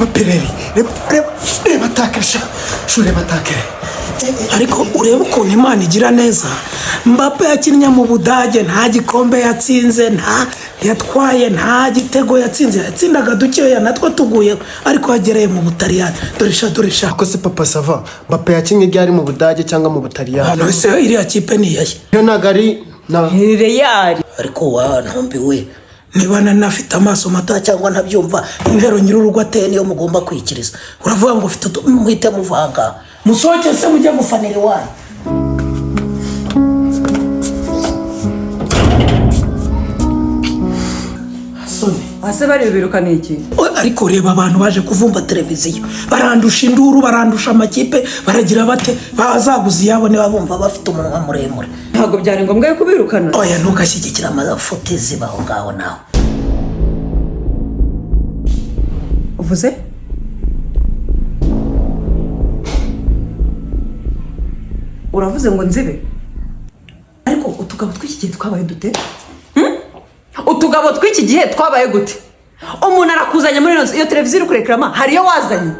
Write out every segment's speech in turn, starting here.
Pereri reba takesha shure batakere ariko ureba ukuntu Imana igira neza. Mbappe yakinnye mu Budage nta gikombe yatsinze, nta yatwaye, nta gitego yatsinze, yatsindaga dukeya natwo tuguye, ariko yagereye mu Butaliyani. Doresha ako se papa sava. Mbappe yakinnye ryari mu Budage cyangwa mu Butaliyani? Hano se iriya kipe ni yaye yo nagari na Real. ariko wantombiwe niba nanafite amaso mata cyangwa ntabyumva intero nyir'urugo ateye niyo mugomba kwikiriza. Uravuga ngo ufite muhite muvanga musoke se mujye gufanira iwanyu. Ase bari birukana iki? Ariko reba abantu baje kuvumba televiziyo barandusha induru, barandusha amakipe, baragira bate bazaguzi yabo niba bumva bafite umunwa muremure. Ntabwo byari ngombwa yuko birukana. Oya ntugashyigikira amafoto zibaho ngaho nawe. Uvuze? Uravuze ngo nzibe? Ariko utugabo tw'iki gihe twabaye dute? Utugabo tw'iki gihe twabaye gute? Umuntu arakuzanya muri iyo televiziyo uri kurekrama hariyo wazanye.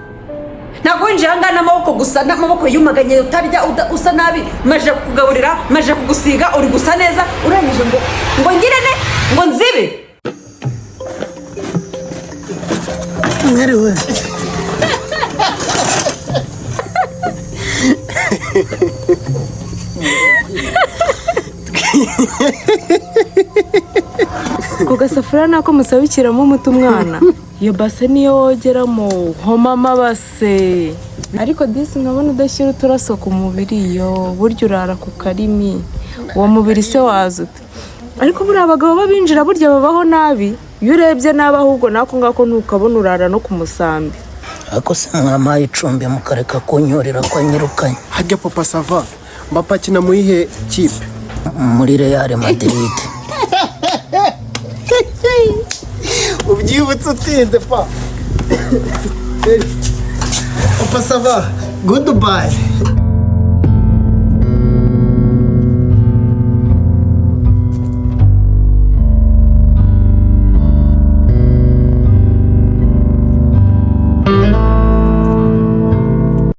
Ntabwo winjira ngana n'amaboko gusa, n'amaboko yumaganye utarya usa nabi, maje kukugaburira, maje kugusiga, uri gusa neza, urangije ngo ngirene, ngo nzibe. Mwiriwe. Ku gasafuriya nako musabikiramo umuti umwana. Iyo base niyo wogeramo homa amabase. Ariko disi nkabona udashyira uturaso ku mubiri yo burya urara ku karimi. Uwo mubiri se wazute. Ariko buriya abagabo babinjira burya babaho nabi. Iyo urebye nabi ahubwo nako ngako ntukabona urara no ku musambi. Ako se mwamaye icumbi mukareka kunyorera kwa nyirukanye. hajya papa sava. Mbappe akina mu ihe kipe? Muri Real Madrid. Ubyibutse utinze pa. Papa sava. Goodbye.